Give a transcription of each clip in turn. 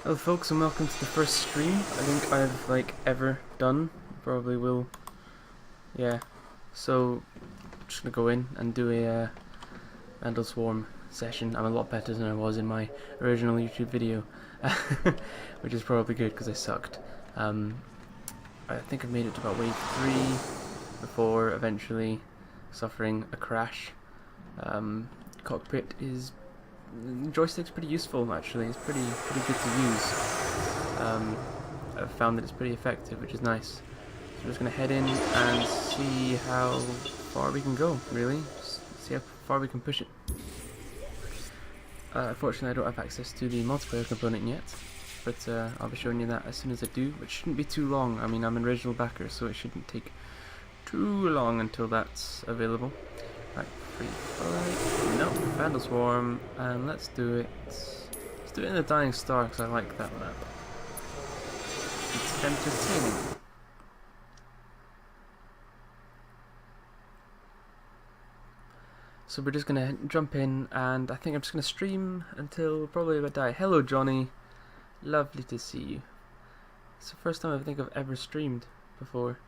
Hello folks and welcome to the first stream I think I've ever done. Probably will. Yeah. So just gonna go in and do a Vandal Swarm session. I'm a lot better than I was in my original YouTube video. Which is probably good because I sucked. I think I made it to about wave 3 before eventually suffering a crash. Cockpit is the joystick's pretty useful actually. It's pretty good to use. I've found that it's pretty effective, which is nice. So we're just gonna head in and see how far we can go. Really, just see how far we can push it. Unfortunately, I don't have access to the multiplayer component yet, but I'll be showing you that as soon as I do, which shouldn't be too long. I mean, I'm an original backer, so it shouldn't take too long until that's available. Right, free fight. No, Vandal Swarm, and let's do it. Let's do it in the Dying Star because I like that map. It's entertaining. So we're just gonna jump in, and I think I'm just gonna stream until probably I die. Hello, Johnny. Lovely to see you. It's the first time I think I've ever streamed before.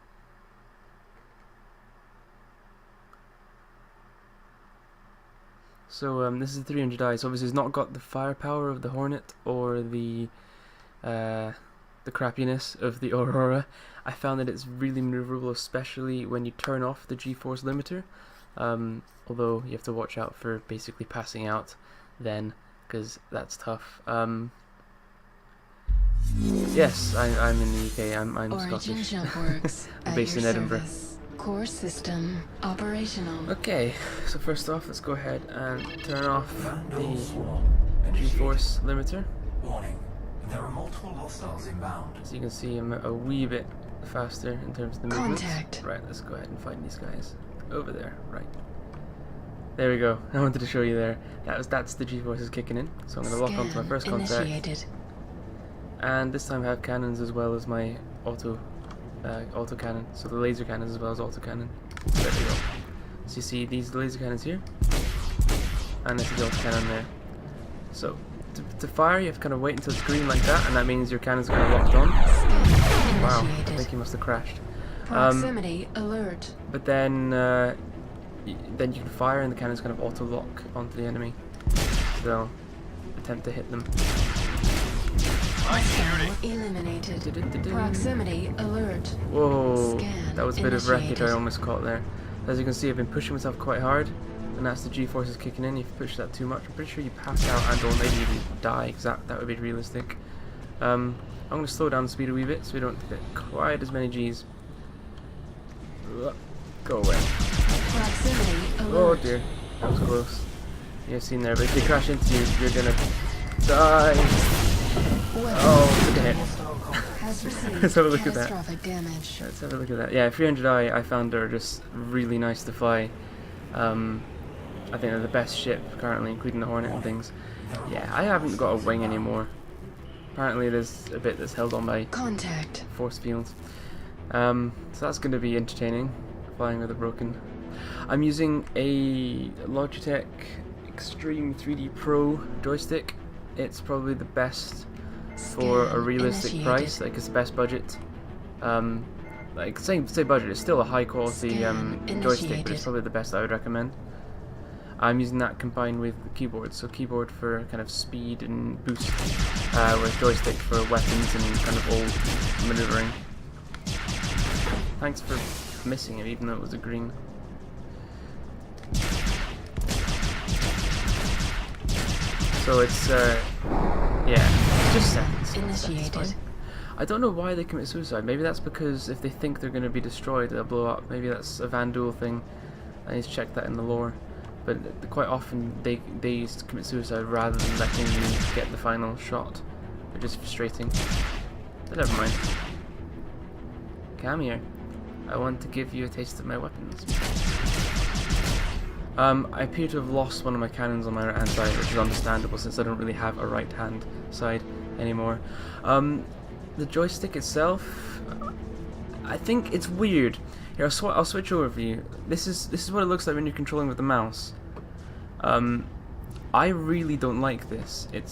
So this is 300 eyes. Obviously, it's not got the firepower of the Hornet or the crappiness of the Aurora. I found that it's really maneuverable, especially when you turn off the G-force limiter. Although you have to watch out for basically passing out then, because that's tough. Yes, I'm in the UK. I'm Scottish. I'm based in Edinburgh. Core system operational. Okay, so first off, let's go ahead and turn off the G-force limiter. Warning, there are multiple hostiles inbound. So you can see I'm a wee bit faster in terms of the movement. Contact. Right, let's go ahead and find these guys over there. Right, there we go. I wanted to show you there. That's the G-forces kicking in. So I'm going to lock onto my first contact. Initiated. And this time I have cannons as well as my auto cannon, so the laser cannons as well as auto cannon. There we go. So you see these laser cannons here, and this is the auto cannon there. So to fire, you have to kind of wait until it's green like that, and that means your cannon's kind of locked on. Wow, I think he must have crashed. Proximity alert. But then you can fire, and the cannon's kind of auto lock onto the enemy. So attempt to hit them. Eliminated. Proximity alert. Whoa, Scan that was a bit of wreckage initiated. I almost caught there. As you can see, I've been pushing myself quite hard, and that's the G-forces kicking in. If you push that too much, I'm pretty sure you pass out and or maybe even die. That would be realistic. I'm going to slow down the speed a wee bit so we don't get quite as many Gs. Go away. Proximity alert. Oh dear, that was close. You've seen there, but if they crash into you, you're gonna die. Oh, look at it. Has received Let's have a look at that. catastrophic damage. Let's have a look at that. Yeah, 300i I found are just really nice to fly. I think they're the best ship currently, including the Hornet and things. Yeah, I haven't got a wing anymore. Apparently there's a bit that's held on by Contact. force fields. So that's going to be entertaining, flying with a broken. I'm using a Logitech Extreme 3D Pro joystick. It's probably the best for a realistic price, like it's the best budget. Like say budget, it's still a high quality joystick, but it's probably the best I would recommend. I'm using that combined with the keyboard, so keyboard for kind of speed and boost, with joystick for weapons and kind of old maneuvering. Thanks for missing it, even though it was a green. So it's yeah, just seconds. Initiated. I don't know why they commit suicide. Maybe that's because if they think they're going to be destroyed, they'll blow up. Maybe that's a Vandal thing. I need to check that in the lore. But quite often they commit suicide rather than letting you get the final shot. They're just frustrating. But never mind. Come here. I want to give you a taste of my weapons. I appear to have lost one of my cannons on my right hand side, which is understandable since I don't really have a right hand side anymore. The joystick itself, I think it's weird. Here, I'll switch over for you. This is what it looks like when you're controlling with the mouse. I really don't like this. It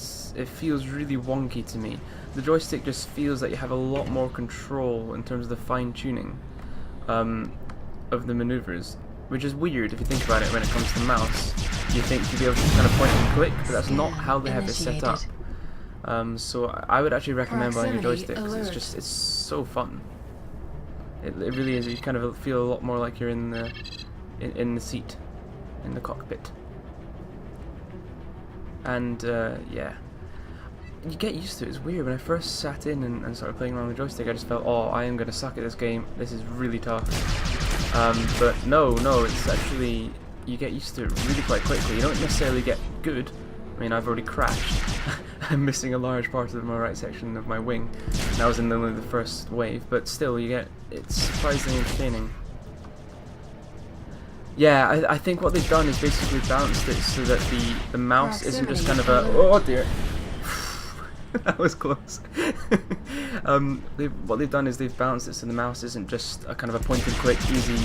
feels really wonky to me. The joystick just feels that you have a lot more control in terms of the fine tuning of the maneuvers, which is weird if you think about it. When it comes to mouse, you think you'd be able to kind of point and click, but that's not how they have it set up. So I would actually recommend buying a joystick, because it's so fun. It really is. You kind of feel a lot more like you're in the seat, in the cockpit. And yeah, you get used to it. It's weird. When I first sat in and started playing around with the joystick, I just felt, oh, I am gonna suck at this game. This is really tough. But no, it's actually, you get used to it really quite quickly. You don't necessarily get good. I mean, I've already crashed. I'm missing a large part of my right section of my wing. That was in only the first wave, but still, it's surprisingly entertaining. Yeah, I think what they've done is basically balanced it so that the mouse isn't just kind of a, oh dear, that was close. What they've done is they've balanced it so the mouse isn't just a kind of a point and click, easy,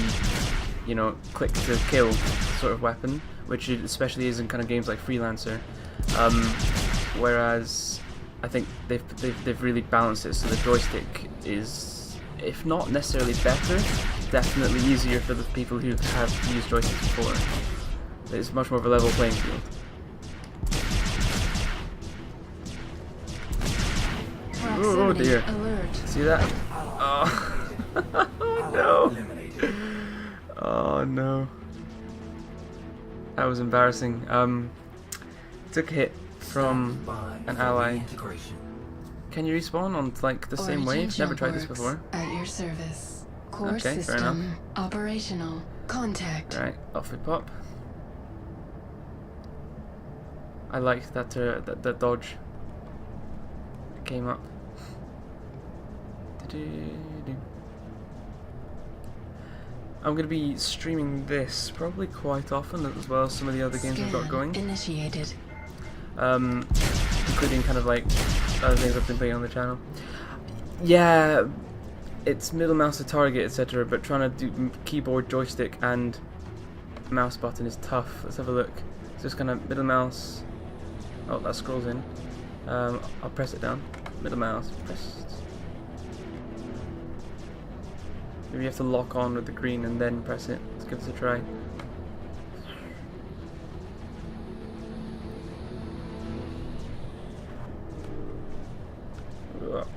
you know, click to kill sort of weapon, which it especially is in kind of games like Freelancer. Whereas I think they've really balanced it so the joystick is, if not necessarily better, definitely easier for the people who have used joysticks before. It's much more of a level playing field. Oh dear. Alert. See that? Oh, oh no. Oh no. That was embarrassing. Took a hit from an ally. Can you respawn on like the same wave? Never tried this before. At your service. Core Okay, fair enough. system operational. Contact. Right, off we pop. I liked that that dodge. It came up. I'm going to be streaming this probably quite often, as well as some of the other games I've got going. Initiated. Including kind of like other things I've been playing on the channel. Yeah, it's middle mouse to target, etc. But trying to do keyboard, joystick, and mouse button is tough. Let's have a look. So just kind of middle mouse. Oh, that scrolls in. I'll press it down. Middle mouse, press. Maybe you have to lock on with the green and then press it. Let's give this a try. Ugh.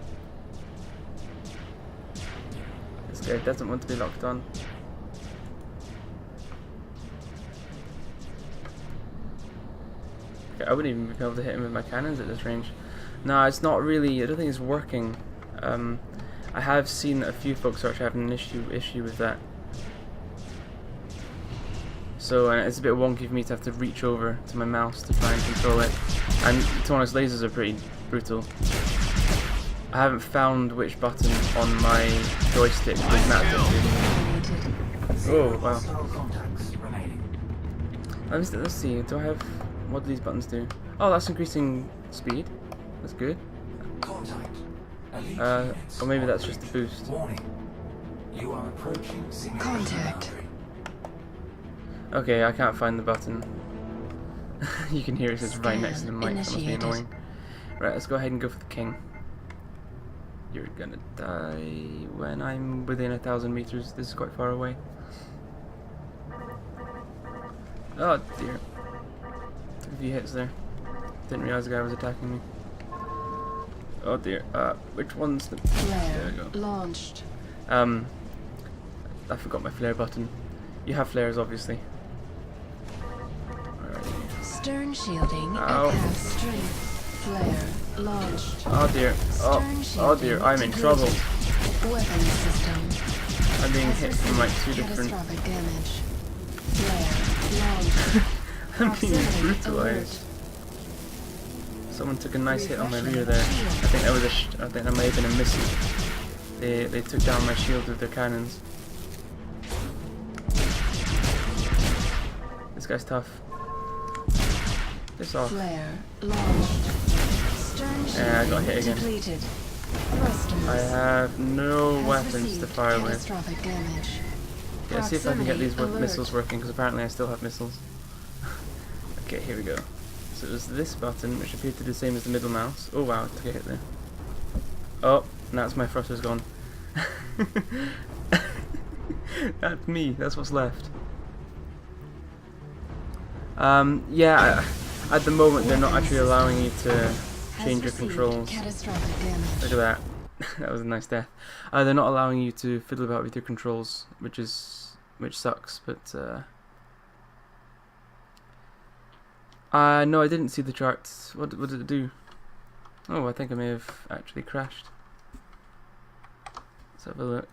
This guy doesn't want to be locked on. Okay, I wouldn't even be able to hit him with my cannons at this range. No, it's not really. I don't think it's working. I have seen a few folks actually having an issue with that. So it's a bit wonky for me to have to reach over to my mouse to try and control it. And to be honest, lasers are pretty brutal. I haven't found which button on my joystick would match it to. Oh wow. Let's see. Do I have? What do these buttons do? Oh, that's increasing speed. That's good. Or maybe that's just a boost. You are approaching Contact. Okay, I can't find the button. You can hear it says right next to the mic. That must be annoying. Right, let's go ahead and go for the king. You're gonna die when I'm within 1,000 meters. This is quite far away. Oh dear. Took a few hits there. Didn't realize the guy was attacking me. Oh dear. Which one's the... There we go. Launched. I forgot my flare button. You have flares, obviously. Stern shielding Ow. at half strength. Flare launched. Oh dear. Oh dear. I'm in trouble. Weapon system. I'm being hit from like two different... Catastrophic damage. Flare launched. I'm being Proximity brutalized. Someone took a nice hit on my rear there. I think that was I think that may have been a missile. They took down my shield with their cannons. This guy's tough. Piss off. Flare launched. Stern Yeah, I got hit again. depleted. I have no weapons to fire with. Catastrophic damage. Yeah, let's see if I can get these Proximity alert. missiles working, because apparently I still have missiles. Okay, here we go. So it was this button, which appeared to be the same as the middle mouse. Oh wow, I took a hit there. Oh, now it's my thrusters gone. That's me, that's what's left. Yeah, at the moment they're not actually allowing you to change your controls. Catastrophic damage. Look at that. That was a nice death. They're not allowing you to fiddle about with your controls, which sucks, but no, I didn't see the charts. What did it do? Oh, I think I may have actually crashed. Let's have a look.